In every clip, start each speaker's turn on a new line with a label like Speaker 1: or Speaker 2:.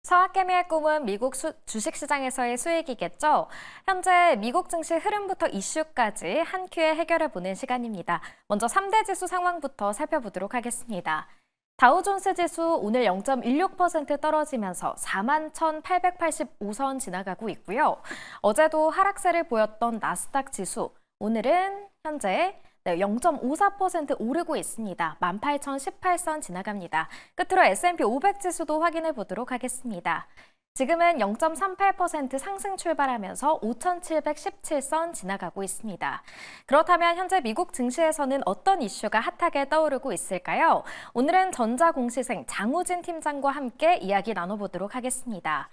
Speaker 1: 서학개미의 꿈은 미국 주식시장에서의 수익이겠죠? 현재 미국 증시 흐름부터 이슈까지 한 큐에 해결해보는 시간입니다. 먼저 3대 지수 상황부터 살펴보도록 하겠습니다. 다우존스 지수 오늘 0.16% 떨어지면서 41,885선 지나가고 있고요. 어제도 하락세를 보였던 나스닥 지수, 오늘은 현재 0.54% 오르고 있습니다. 18,018선 지나갑니다. 끝으로 S&P 500 지수도 확인해 보도록 하겠습니다. 지금은 0.38% 상승 출발하면서 5,717선 지나가고 있습니다. 그렇다면 현재 미국 증시에서는 어떤 이슈가 핫하게 떠오르고 있을까요? 오늘은 전자공시생 장우진 팀장과 함께 이야기 나눠보도록 하겠습니다.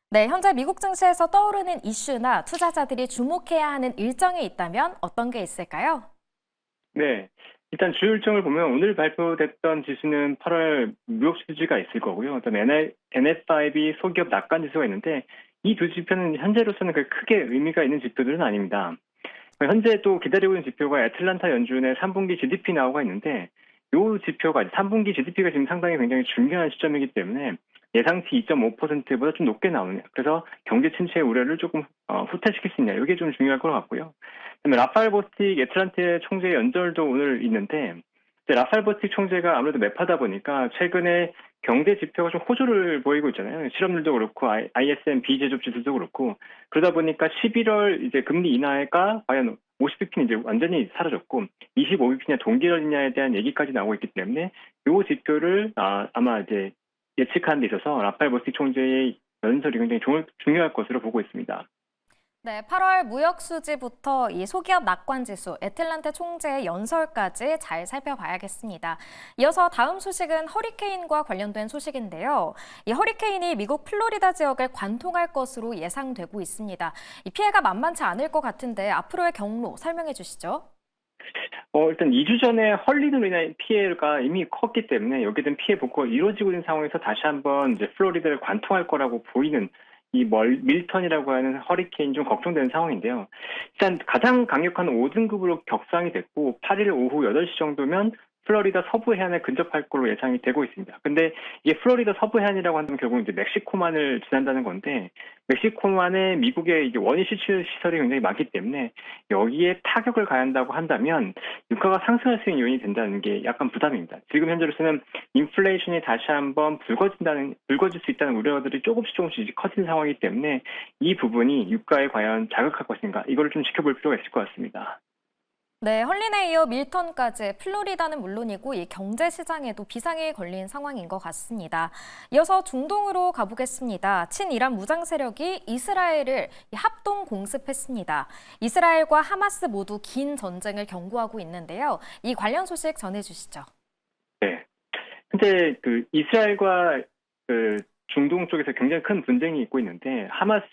Speaker 1: 네, 현재 미국 증시에서 떠오르는 이슈나 투자자들이 주목해야 하는 일정이 있다면 어떤 게 있을까요?
Speaker 2: 네. 일단 주요 일정을 보면 오늘 발표됐던 지수는 8월 무역 수지가 있을 거고요. 그다음에 NFIB 소기업 낙관 지수가 있는데 이 두 지표는 현재로서는 크게 의미가 있는 지표들은 아닙니다. 현재 또 기다리고 있는 지표가 애틀란타 연준의 3분기 GDP 나오가 있는데 이 지표가 3분기 GDP가 지금 상당히 굉장히 중요한 시점이기 때문에 예상치 2.5%보다 좀 높게 나오느냐. 그래서 경제 침체의 우려를 조금 후퇴시킬 수 있냐. 이게 좀 중요할 것 같고요. 그다음에 라파엘 보스틱 애틀란타 총재 연설도 오늘 있는데 라파엘 보스틱 총재가 아무래도 매파다 보니까 최근에 경제 지표가 좀 호조를 보이고 있잖아요. 실업률도 그렇고 ISM 비제조업 지수도 그렇고 그러다 보니까 11월 이제 금리 인하가 과연 50bp는 이제 완전히 사라졌고 25bp냐 동기열이냐에 대한 얘기까지 나오고 있기 때문에 이 지표를 아마 이제 예측하는 데 있어서 라파엘 보스틱 총재의 연설이 굉장히 중요할 것으로 보고 있습니다.
Speaker 1: 네, 8월 무역 수지부터 이 소기업 낙관 지수, 애틀란타 총재의 연설까지 잘 살펴봐야겠습니다. 이어서 다음 소식은 허리케인과 관련된 소식인데요. 이 허리케인이 미국 플로리다 지역을 관통할 것으로 예상되고 있습니다. 이 피해가 만만치 않을 것 같은데 앞으로의 경로 설명해 주시죠.
Speaker 2: 일단 2주 전에 헐리로 인한 피해가 이미 컸기 때문에 여기에 대한 피해 복구가 이루어지고 있는 상황에서 다시 한번 이제 플로리다를 관통할 거라고 보이는 이 밀턴이라고 하는 허리케인이 좀 걱정되는 상황인데요. 일단 가장 강력한 5등급으로 격상이 됐고 8일 오후 8시 정도면 플로리다 서부 해안에 근접할 걸로 예상이 되고 있습니다. 근데 이게 플로리다 서부 해안이라고 한다면 결국 이제 멕시코만을 지난다는 건데 멕시코만에 미국의 이제 원유 시출 시설이 굉장히 많기 때문에 여기에 타격을 가한다고 한다면 유가가 상승할 수 있는 요인이 된다는 게 약간 부담입니다. 지금 현재로서는 인플레이션이 다시 한번 불거질 수 있다는 우려들이 조금씩 커진 상황이기 때문에 이 부분이 유가에 과연 자극할 것인가 이거를 좀 지켜볼 필요가 있을 것 같습니다.
Speaker 1: 네, 헐린에 이어 밀턴까지 플로리다는 물론이고 이 경제 시장에도 비상이 걸린 상황인 것 같습니다. 이어서 중동으로 가보겠습니다. 친이란 무장 세력이 이스라엘을 합동 공습했습니다. 이스라엘과 하마스 모두 긴 전쟁을 경고하고 있는데요. 이 관련 소식 전해주시죠.
Speaker 2: 네. 근데 이스라엘과 중동 쪽에서 굉장히 큰 분쟁이 있고 있는데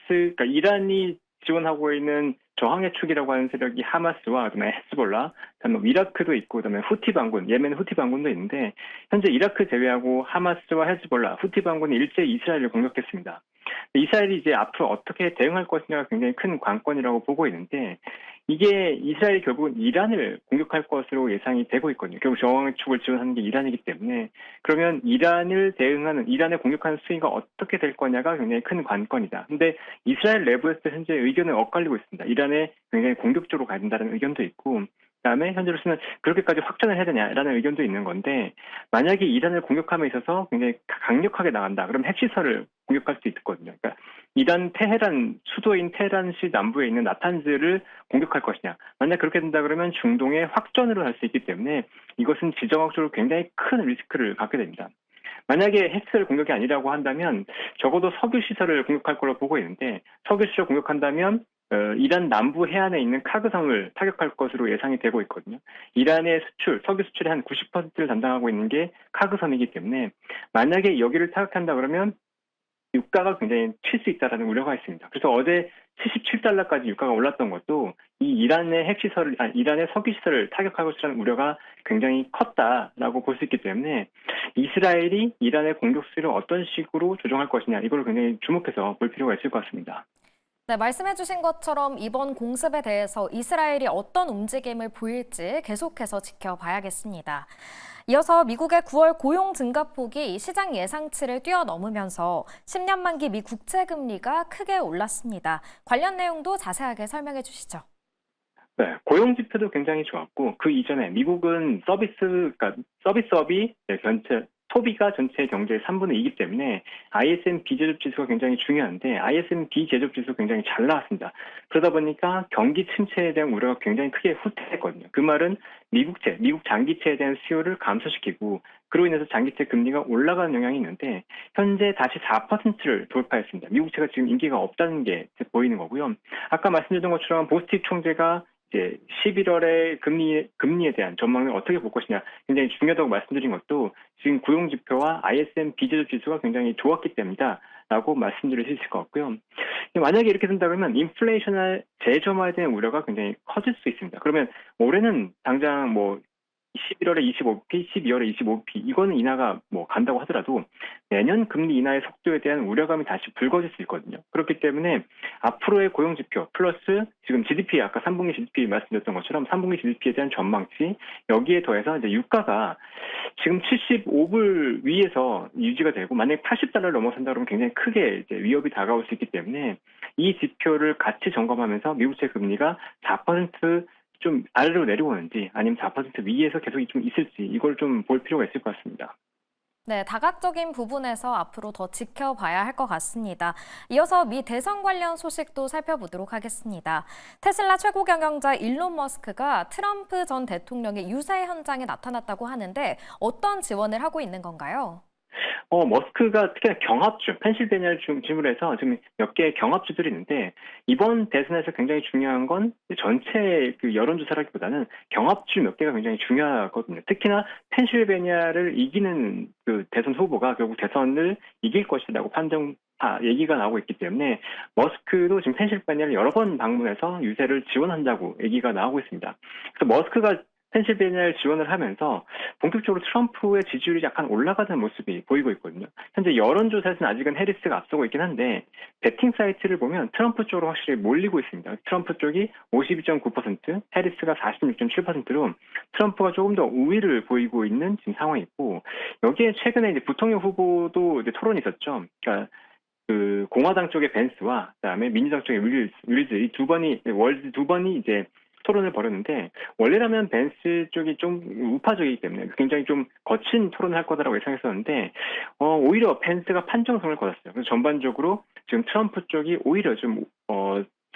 Speaker 2: 그러니까 이란이 지원하고 있는 저항의 축이라고 하는 세력이 하마스와 그다음에 헤즈볼라, 그다음에 이라크도 있고 그다음에 후티 반군, 예멘 후티 반군도 있는데 현재 이라크 제외하고 하마스와 헤즈볼라, 후티 반군이 일제히 이스라엘을 공격했습니다. 이스라엘이 이제 앞으로 어떻게 대응할 것이냐가 굉장히 큰 관건이라고 보고 있는데 이게 이스라엘이 결국은 이란을 공격할 것으로 예상이 되고 있거든요. 결국 저항의 축을 지원하는 게 이란이기 때문에 그러면 이란을 공격하는 수위가 어떻게 될 거냐가 굉장히 큰 관건이다. 근데 이스라엘 내부에서 현재 의견을 엇갈리고 있습니다. 이란에 굉장히 공격적으로 가야 된다는 의견도 있고 그다음에 현재로서는 그렇게까지 확전을 해야 되냐라는 의견도 있는 건데 만약에 이란을 공격함에 있어서 굉장히 강력하게 나간다. 그럼 핵시설을 공격할 수 있거든요. 그러니까 이란 수도인 테헤란시 남부에 있는 나탄즈를 공격할 것이냐. 만약 그렇게 된다 그러면 중동에 확전으로 할 수 있기 때문에 이것은 지정학적으로 굉장히 큰 리스크를 갖게 됩니다. 만약에 핵시설 공격이 아니라고 한다면 적어도 석유 시설을 공격할 걸로 보고 있는데 석유 시설 공격한다면 이란 남부 해안에 있는 카그섬을 타격할 것으로 예상이 되고 있거든요. 이란의 석유 수출의 한 90%를 담당하고 있는 게 카그섬이기 때문에 만약에 여기를 타격한다 그러면 유가가 굉장히 칠 수 있다는 우려가 있습니다. 그래서 어제 77달러까지 유가가 올랐던 것도 이 이란의 석유 시설을 타격할 것이라는 우려가 굉장히 컸다라고 볼 수 있기 때문에 이스라엘이 이란의 공격 수위를 어떤 식으로 조정할 것이냐 이걸 굉장히 주목해서 볼 필요가 있을 것 같습니다.
Speaker 1: 네, 말씀해주신 것처럼 이번 공습에 대해서 이스라엘이 어떤 움직임을 보일지 계속해서 지켜봐야겠습니다. 이어서 미국의 9월 고용 증가폭이 시장 예상치를 뛰어넘으면서 10년 만기 미 국채 금리가 크게 올랐습니다. 관련 내용도 자세하게 설명해 주시죠.
Speaker 2: 네, 고용 지표도 굉장히 좋았고 그 이전에 미국은 그러니까 서비스업이 전체 소비가 전체 경제의 3분의 2이기 때문에 ISM 비제조업 지수가 굉장히 중요한데 ISM 비제조업 지수가 굉장히 잘 나왔습니다. 그러다 보니까 경기 침체에 대한 우려가 굉장히 크게 후퇴했거든요. 그 말은 미국 장기채에 대한 수요를 감소시키고 그로 인해서 장기채 금리가 올라가는 영향이 있는데 현재 다시 4%를 돌파했습니다. 미국채가 지금 인기가 없다는 게 보이는 거고요. 아까 말씀드린 것처럼 보스틱 총재가 이제 11월에 금리에 대한 전망을 어떻게 볼 것이냐 굉장히 중요하다고 말씀드린 것도 지금 고용 지표와 ISM 비제조업 지수가 굉장히 좋았기 때문이다라고 말씀드릴 수 있을 것 같고요. 만약에 이렇게 된다 그러면 인플레이션을 재점화에 대한 우려가 굉장히 커질 수 있습니다. 그러면 올해는 당장 11월에 25p, 12월에 25p 이거는 인하가 간다고 하더라도 내년 금리 인하의 속도에 대한 우려감이 다시 불거질 수 있거든요. 그렇기 때문에 앞으로의 고용 지표 플러스 지금 GDP 아까 3분기 GDP 말씀드렸던 것처럼 3분기 GDP에 대한 전망치 여기에 더해서 이제 유가가 지금 75불 위에서 유지가 되고 만약에 80달러를 넘어선다 그러면 굉장히 크게 이제 위협이 다가올 수 있기 때문에 이 지표를 같이 점검하면서 미국채 금리가 4% 좀 아래로 내려오는지 아니면 4% 위에서 계속 좀 있을지 이걸 좀 볼 필요가 있을 것 같습니다.
Speaker 1: 네, 다각적인 부분에서 앞으로 더 지켜봐야 할 것 같습니다. 이어서 미 대선 관련 소식도 살펴보도록 하겠습니다. 테슬라 최고 경영자 일론 머스크가 트럼프 전 대통령의 유세 현장에 나타났다고 하는데 어떤 지원을 하고 있는 건가요?
Speaker 2: 머스크가 특히나 경합주, 펜실베니아를 중심으로 해서 지금 몇 개의 경합주들이 있는데 이번 대선에서 굉장히 중요한 건 전체 그 여론조사라기보다는 경합주 몇 개가 굉장히 중요하거든요. 특히나 펜실베니아를 이기는 그 대선 후보가 결국 대선을 이길 것이라고 얘기가 나오고 있기 때문에 머스크도 지금 펜실베니아를 여러 번 방문해서 유세를 지원한다고 얘기가 나오고 있습니다. 그래서 머스크가 펜실베니아를 지원을 하면서 본격적으로 트럼프의 지지율이 약간 올라가는 모습이 보이고 있거든요. 현재 여론조사에서는 아직은 해리스가 앞서고 있긴 한데 베팅 사이트를 보면 트럼프 쪽으로 확실히 몰리고 있습니다. 트럼프 쪽이 52.9%, 해리스가 46.7%로 트럼프가 조금 더 우위를 보이고 있는 지금 상황이 있고 여기에 최근에 이제 부통령 후보도 이제 토론이 있었죠. 그러니까 그 공화당 쪽의 벤스와 그다음에 민주당 쪽의 윌즈 이 두 번이 이제 토론을 벌였는데 원래라면 벤스 쪽이 좀 우파적이기 때문에 굉장히 좀 거친 토론을 할 거다라고 예상했었는데 오히려 벤스가 판정성을 거뒀어요. 그래서 전반적으로 지금 트럼프 쪽이 오히려 좀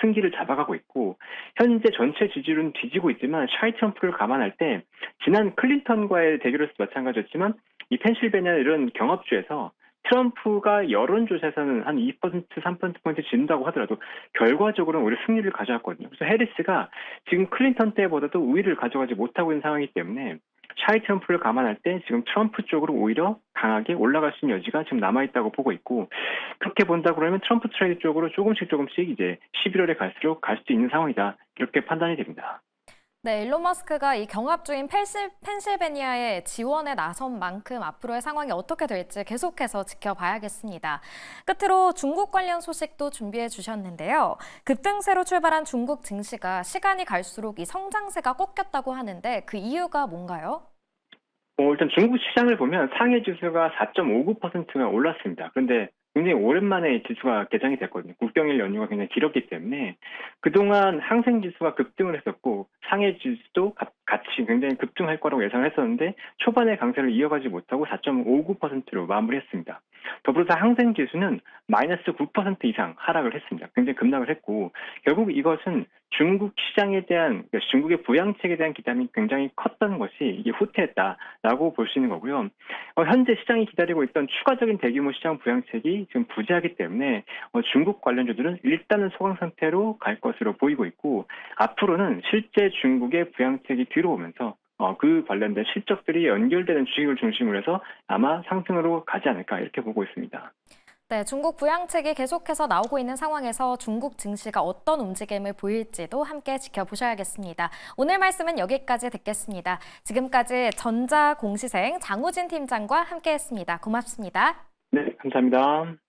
Speaker 2: 승기를 잡아가고 있고 현재 전체 지지율은 뒤지고 있지만 샤이 트럼프를 감안할 때 지난 클린턴과의 대결에서 마찬가지였지만 이 펜실베니아 이런 경합주에서 트럼프가 여론조사에서는 한 2%, 3%포인트 진다고 하더라도 결과적으로는 오히려 승리를 가져왔거든요. 그래서 해리스가 지금 클린턴 때보다도 우위를 가져가지 못하고 있는 상황이기 때문에 샤이 트럼프를 감안할 때 지금 트럼프 쪽으로 오히려 강하게 올라갈 수 있는 여지가 지금 남아있다고 보고 있고 그렇게 본다 그러면 트럼프 트레이드 쪽으로 조금씩 이제 11월에 갈수록 갈 수 있는 상황이다. 이렇게 판단이 됩니다.
Speaker 1: 네, 일론 머스크가 이 경합주인 펜실베니아의 지원에 나선 만큼 앞으로의 상황이 어떻게 될지 계속해서 지켜봐야겠습니다. 끝으로 중국 관련 소식도 준비해 주셨는데요. 급등세로 출발한 중국 증시가 시간이 갈수록 이 성장세가 꺾였다고 하는데 그 이유가 뭔가요?
Speaker 2: 일단 중국 시장을 보면 상해 지수가 4.59%가 올랐습니다. 그런데 굉장히 오랜만에 지수가 개장이 됐거든요. 국경일 연휴가 굉장히 길었기 때문에 그동안 항생 지수가 급등을 했었고 상해 지수도 같이 굉장히 급등할 거라고 예상을 했었는데 초반에 강세를 이어가지 못하고 4.59%로 마무리했습니다. 더불어서 항생 지수는 마이너스 9% 이상 하락을 했습니다. 굉장히 급락을 했고 결국 이것은 중국 시장에 대한 그러니까 중국의 부양책에 대한 기대감이 굉장히 컸던 것이 이게 후퇴했다라고 볼 수 있는 거고요. 현재 시장이 기다리고 있던 추가적인 대규모 시장 부양책이 지금 부재하기 때문에 중국 관련주들은 일단은 소강 상태로 갈 것으로 보이고 있고 앞으로는 실제 중국의 부양책이 뒤로 오면서 그 관련된 실적들이 연결되는 주식을 중심으로 해서 아마 상승으로 가지 않을까 이렇게 보고 있습니다.
Speaker 1: 네, 중국 부양책이 계속해서 나오고 있는 상황에서 중국 증시가 어떤 움직임을 보일지도 함께 지켜보셔야겠습니다. 오늘 말씀은 여기까지 듣겠습니다. 지금까지 전자공시생 장우진 팀장과 함께했습니다. 고맙습니다.
Speaker 2: 네, 감사합니다.